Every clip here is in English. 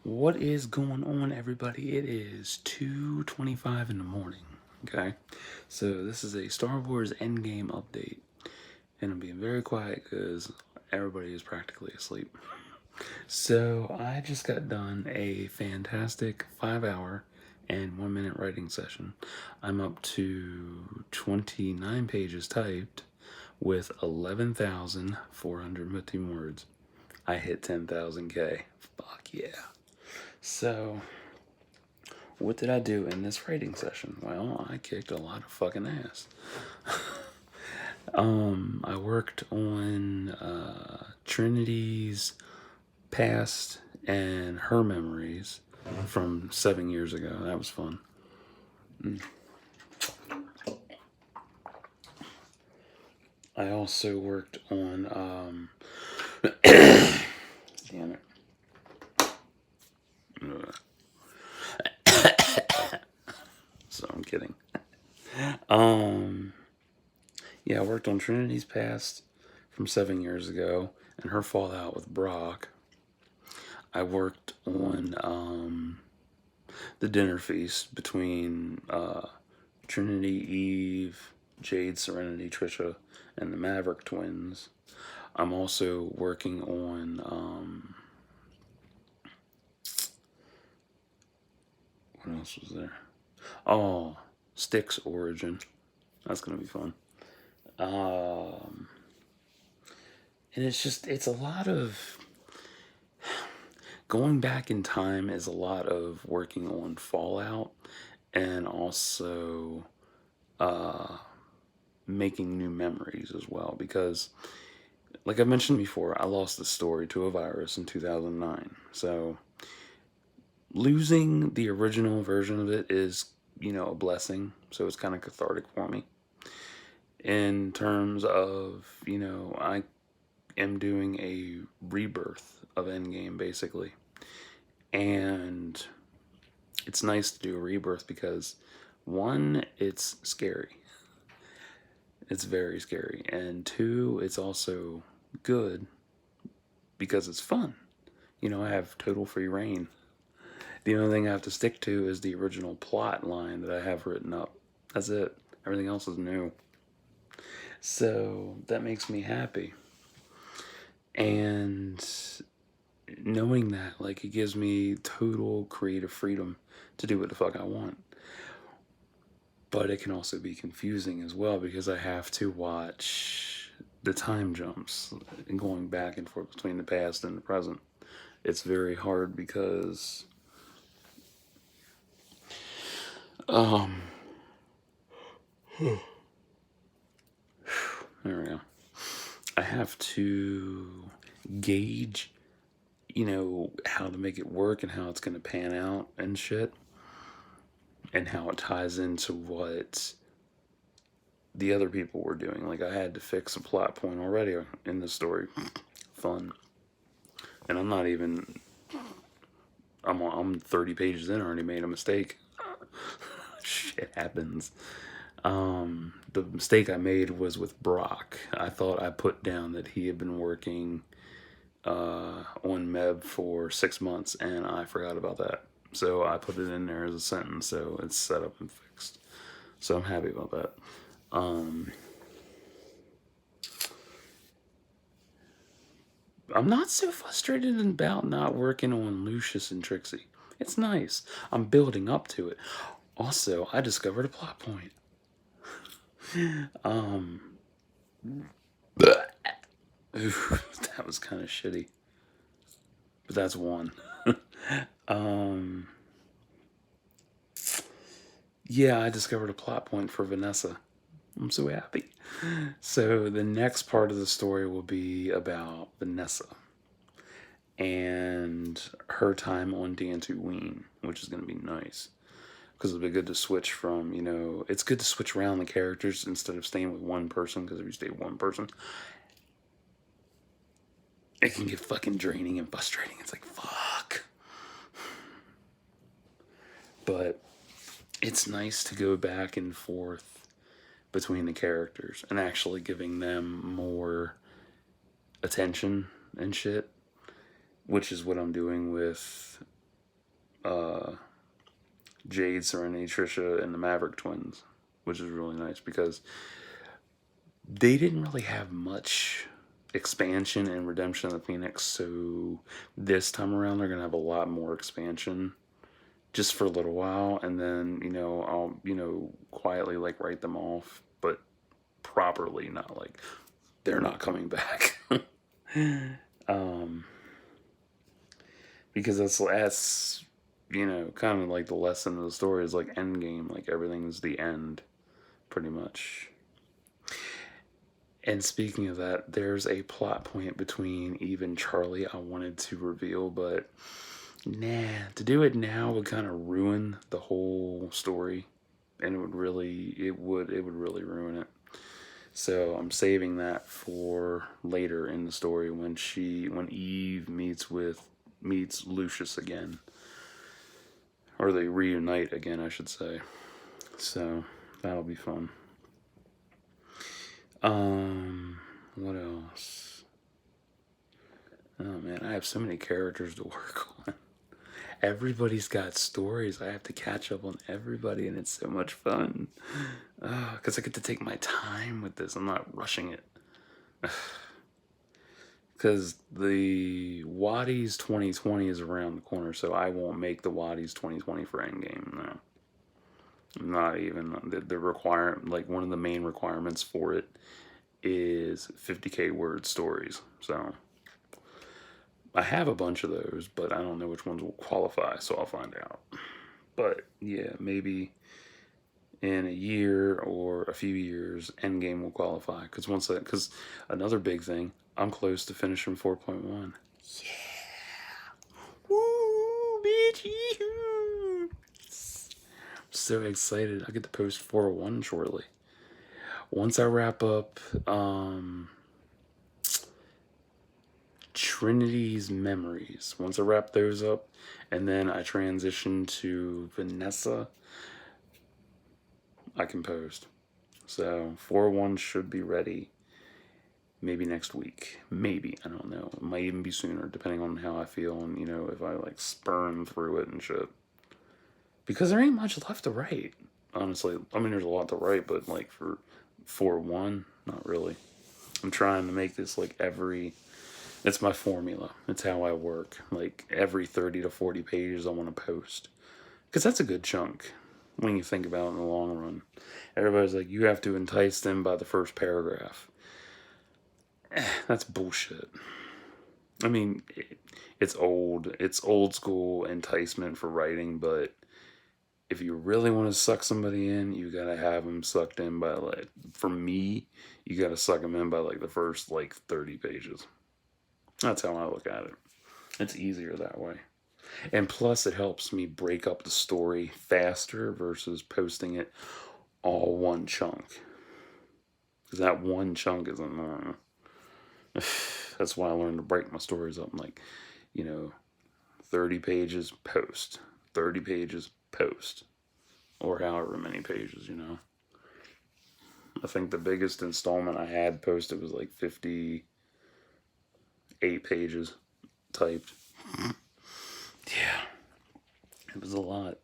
What is going on, everybody? It is 2:25 in the morning. Okay, so this is a Star Wars Endgame update, and I'm being very quiet because everybody is practically asleep. So I just got done a fantastic 5 hour and 1 minute writing session. I'm up to 29 pages typed with 11,415 words. I hit 10,000K. Fuck yeah. So, what did I do in this writing session? Well, I kicked a lot of fucking ass. I worked on Trinity's past and her memories from 7 years ago. That was fun. I also worked on, damn it. So I'm kidding. Yeah, I worked on Trinity's past from 7 years ago and her fallout with Brock. I worked on the dinner feast between Trinity, Eve, Jade, Serenity, Trisha, and the Maverick twins. I'm also working on what else was there? Oh, Styx origin. That's gonna be fun. And it's a lot of going back in time is a lot of working on Fallout and also making new memories as well because like I mentioned before, I lost the story to a virus in 2009. So losing the original version of it is, a blessing. So it's kind of cathartic for me. In terms of, I am doing a rebirth of Endgame basically. And it's nice to do a rebirth because one, it's scary. It's very scary. And two, it's also good because it's fun. I have total free reign. The only thing I have to stick to is the original plot line that I have written up. That's it. Everything else is new. So that makes me happy. And knowing that, like, it gives me total creative freedom to do what the fuck I want. But it can also be confusing as well because I have to watch the time jumps and going back and forth between the past and the present. It's very hard because um there we go. I have to gauge, how to make it work and how it's going to pan out and shit, and how it ties into what the other people were doing. Like, I had to fix a plot point already in the story. Fun. And I'm not even. I'm 30 pages in, already made a mistake. Shit happens. The mistake I made was with Brock. I thought I put down that he had been working on Meb for 6 months, and I forgot about that. So I put it in there as a sentence, so it's set up and fixed. So I'm happy about that. I'm not so frustrated about not working on Lucius and Trixie. It's nice. I'm building up to it. Also, I discovered a plot point. That was kind of shitty. But that's one. Yeah, I discovered a plot point for Vanessa. I'm so happy. So the next part of the story will be about Vanessa and her time on Dantooine, which is going to be nice because it'll be good to switch from, it's good to switch around the characters instead of staying with one person, because if you stay with one person, it can get fucking draining and frustrating. It's like, fuck. But it's nice to go back and forth between the characters and actually giving them more attention and shit, which is what I'm doing with Jade, Serenity, Trisha, and the Maverick twins, which is really nice because they didn't really have much expansion and redemption of the Phoenix. So this time around, they're gonna have a lot more expansion, just for a little while, and then I'll quietly like write them off, but properly, not like they're not coming back. um, because that's kind of like the lesson of the story is like Endgame, like everything's the end, pretty much. And speaking of that, there's a plot point between Eve and Charlie I wanted to reveal, but nah, to do it now would kind of ruin the whole story, and it would really ruin it. So I'm saving that for later in the story when Eve meets Lucius again, or they reunite again, I should say. So that'll be fun. What else? Oh man, I have so many characters to work on. Everybody's got stories. I have to catch up on everybody, and it's so much fun. Because I get to take my time with this. I'm not rushing it. Because the Waddies 2020 is around the corner, so I won't make the Waddies 2020 for Endgame. No, not even the requirement. Like one of the main requirements for it is 50k word stories. So I have a bunch of those, but I don't know which ones will qualify. So I'll find out. But yeah, maybe in a year or a few years, Endgame will qualify. Because another big thing, I'm close to finishing 4.1. Yeah. Woo, bitch. So excited. I get to post 401 shortly. Once I wrap up Trinity's Memories, once I wrap those up, and then I transition to Vanessa, I can post. So 401 should be ready maybe next week. Maybe. I don't know. It might even be sooner, depending on how I feel and, if I like spurn through it and shit. Because there ain't much left to write, honestly. I mean, there's a lot to write, but like for 4-1, not really. I'm trying to make this like it's my formula. It's how I work. Like every 30 to 40 pages I want to post. Because that's a good chunk when you think about it in the long run. Everybody's like, you have to entice them by the first paragraph. That's bullshit. I mean, it's old school enticement for writing, but if you really want to suck somebody in, you gotta have them sucked in by like, for me, you gotta suck them in by like the first like 30 pages. That's how I look at it. It's easier that way. And plus, it helps me break up the story faster versus posting it all one chunk. Because that one chunk is annoying. That's why I learned to break my stories up. Like, 30 pages, post. 30 pages, post. Or however many pages. I think the biggest installment I had posted was like 58 pages typed. Yeah, it was a lot.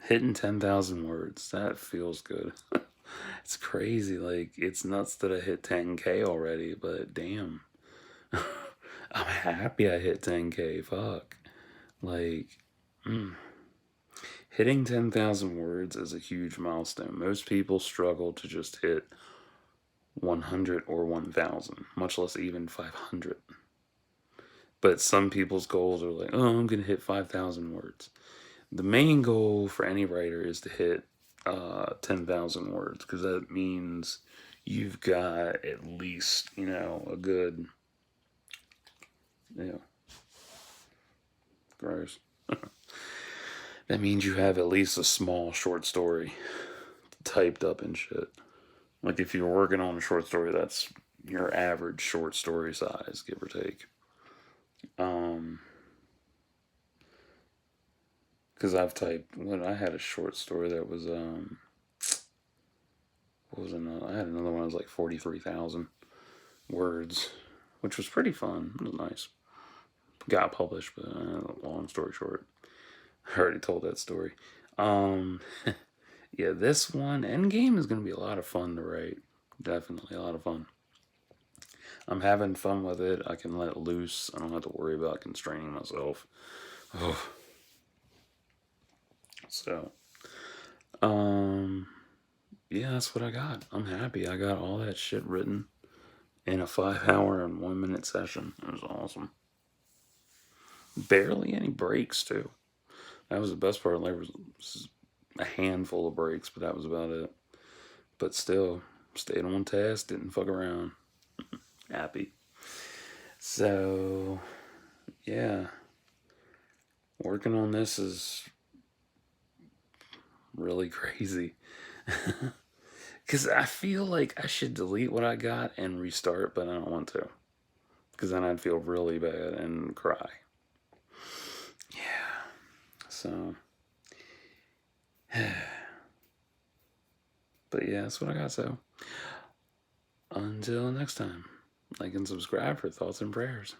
Hitting 10,000 words, that feels good. It's crazy. Like, it's nuts that I hit 10K already, but damn. I'm happy I hit 10K. Fuck. Like, hitting 10,000 words is a huge milestone. Most people struggle to just hit 100 or 1,000, much less even 500. But some people's goals are like, oh, I'm going to hit 5,000 words. The main goal for any writer is to hit 10,000 words, because that means you've got at least, a good, gross. That means you have at least a small short story typed up and shit. Like if you're working on a short story, that's your average short story size, give or take. Because I've typed, I had a short story that was, what was another? I had another one that was like 43,000 words, which was pretty fun. It was nice. got published, but long story short, I already told that story. Um, yeah, this one, Endgame, is going to be a lot of fun to write. Definitely a lot of fun. I'm having fun with it. I can let it loose. I don't have to worry about constraining myself. Oh. So, um, yeah, that's what I got. I'm happy. I got all that shit written in a 5 hour and 1 minute session. It was awesome. Barely any breaks, too. That was the best part. There was a handful of breaks, but that was about it. But still, stayed on task, didn't fuck around. Happy. So, yeah, working on this is really crazy. Because I feel like I should delete what I got and restart, but I don't want to. Because then I'd feel really bad and cry. Yeah. So, but yeah, that's what I got. So, until next time, like and subscribe for thoughts and prayers.